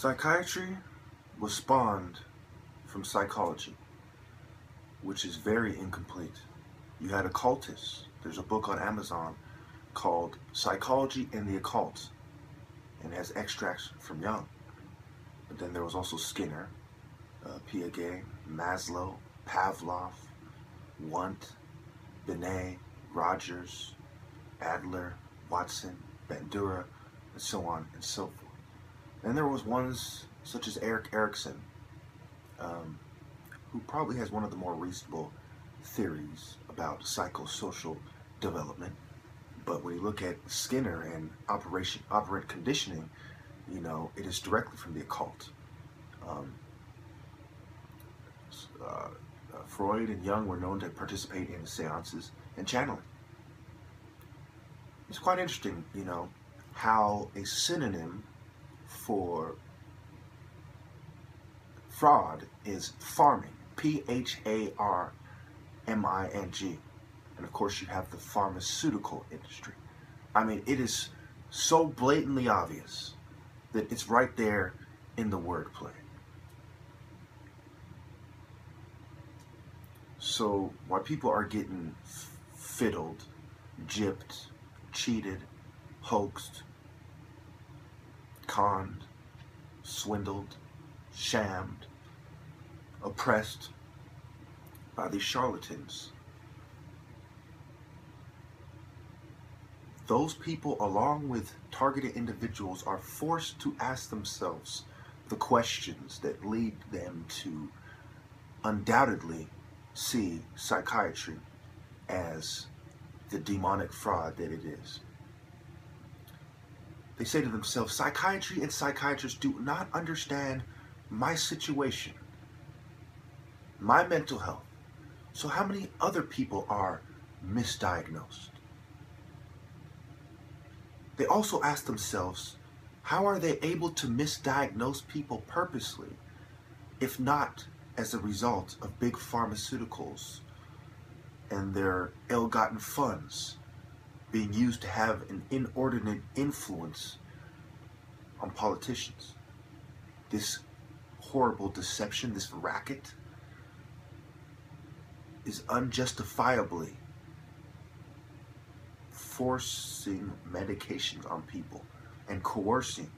Psychiatry was spawned from psychology, which is very incomplete. You had occultists. There's a book on Amazon called Psychology and the Occult, and it has extracts from Jung. But then there was also Skinner, Piaget, Maslow, Pavlov, Wundt, Binet, Rogers, Adler, Watson, Bandura, and so on and so forth. Then there was ones such as Erik Erikson, who probably has one of the more reasonable theories about psychosocial development. But when you look at Skinner and operant conditioning, you know, it is directly from the occult. Freud and Jung were known to participate in seances and channeling. It's quite interesting, you know, how a synonym for fraud is farming, P-H-A-R-M-I-N-G. And of course you have the pharmaceutical industry. I mean, it is so blatantly obvious that it's right there in the wordplay. So while people are getting fiddled, gypped, cheated, hoaxed, conned, swindled, shammed, oppressed by these charlatans, those people, along with targeted individuals, are forced to ask themselves the questions that lead them to undoubtedly see psychiatry as the demonic fraud that it is. They say to themselves, psychiatry and psychiatrists do not understand my situation, my mental health. So how many other people are misdiagnosed? They also ask themselves, how are they able to misdiagnose people purposely, if not as a result of big pharmaceuticals and their ill-gotten funds being used to have an inordinate influence on politicians? This horrible deception, this racket, is unjustifiably forcing medications on people and coercing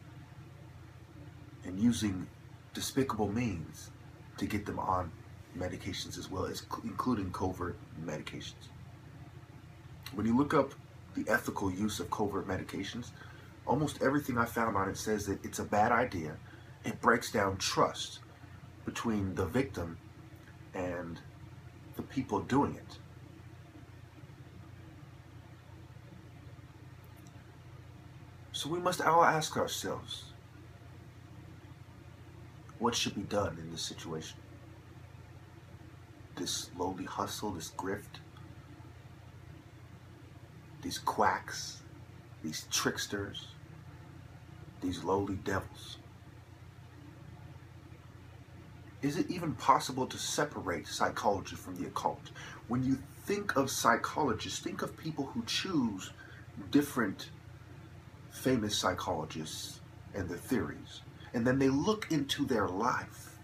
and using despicable means to get them on medications, as well as including covert medications. When you look up the ethical use of covert medications, almost everything I found on it says that it's a bad idea. It breaks down trust between the victim and the people doing it. So we must all ask ourselves, what should be done in this situation? This lowly hustle, this grift, these quacks, these tricksters, these lowly devils. Is it even possible to separate psychology from the occult? When you think of psychologists, think of people who choose different famous psychologists and their theories, and then they look into their life.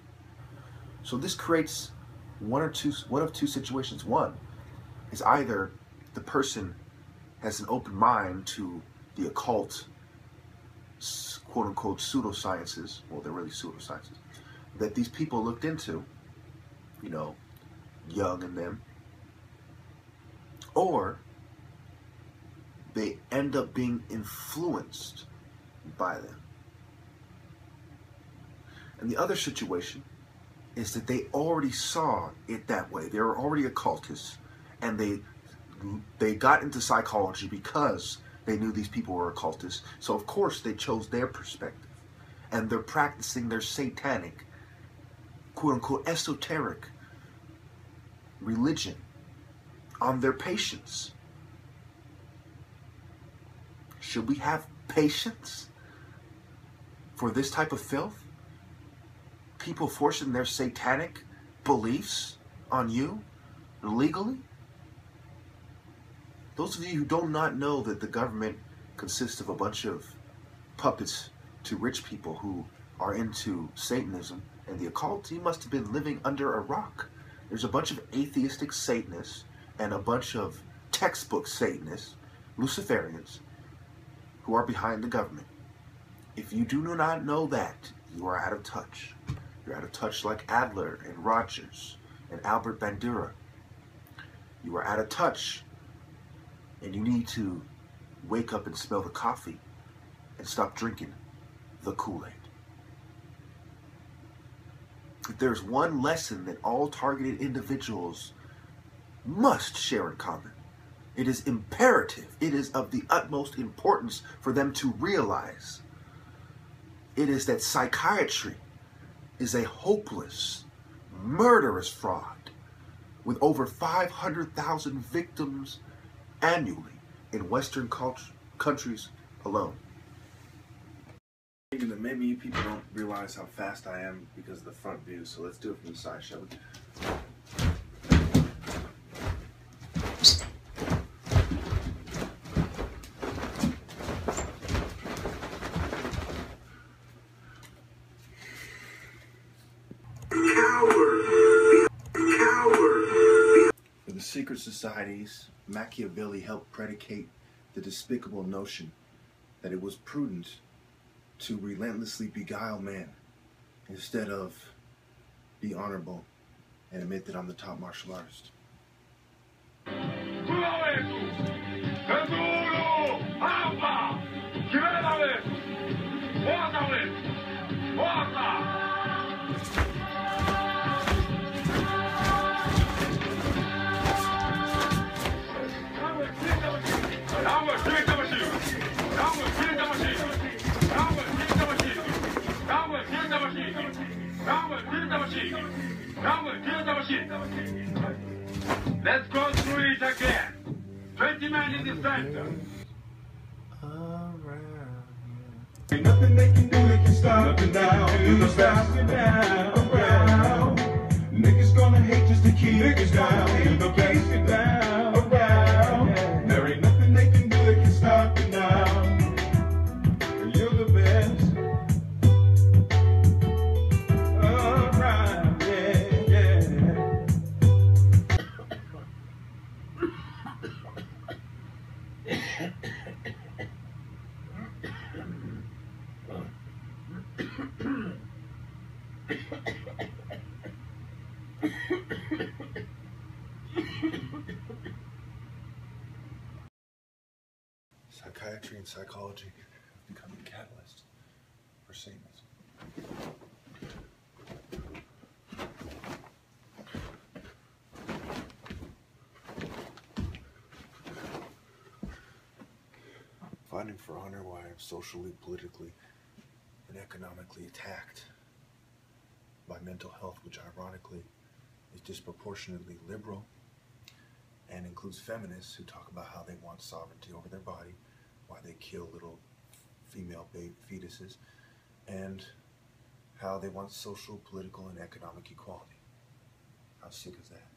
So this creates one of two situations. One is either the person has an open mind to the occult, quote-unquote pseudosciences, well, they're really pseudosciences, that these people looked into, you know, Jung and them, or they end up being influenced by them. And the other situation is that they already saw it that way. They were already occultists, and they got into psychology because they knew these people were occultists. So of course they chose their perspective, and they're practicing their satanic, quote-unquote esoteric religion on their patients. Should we have patience for this type of filth? People forcing their satanic beliefs on you legally? Those of you who do not know that the government consists of a bunch of puppets to rich people who are into Satanism and the occult, he must have been living under a rock. There's a bunch of atheistic Satanists and a bunch of textbook Satanists, Luciferians, who are behind the government. If you do not know that, you are out of touch. You're out of touch like Adler and Rogers and Albert Bandura. You are out of touch, and you need to wake up and smell the coffee and stop drinking the Kool-Aid. If there's one lesson that all targeted individuals must share in common, it is imperative, it is of the utmost importance for them to realize, it is that psychiatry is a hopeless, murderous fraud with over 500,000 victims annually in Western countries alone. Thinking that maybe you people don't realize how fast I am because of the front view, so let's do it from the side, shall we? For the secret societies, Machiavelli helped predicate the despicable notion that it was prudent to relentlessly beguile man instead of be honorable and admit that I'm the top martial artist. Let's go through it again. 20 men in the center. Ain't nothing they can do that can stop it now. Stop it now. Around. Niggas gonna hate just to keep niggas down. The base get down. Around. There ain't nothing they can do that can stop it now. You're the best. Around. Yeah, yeah. Psychiatry and psychology have become a catalyst for Satanism. Fighting for honor while I'm socially, politically, and economically attacked by mental health, which ironically is disproportionately liberal and includes feminists who talk about how they want sovereignty over their body, why they kill little female baby fetuses, and how they want social, political, and economic equality. How sick is that?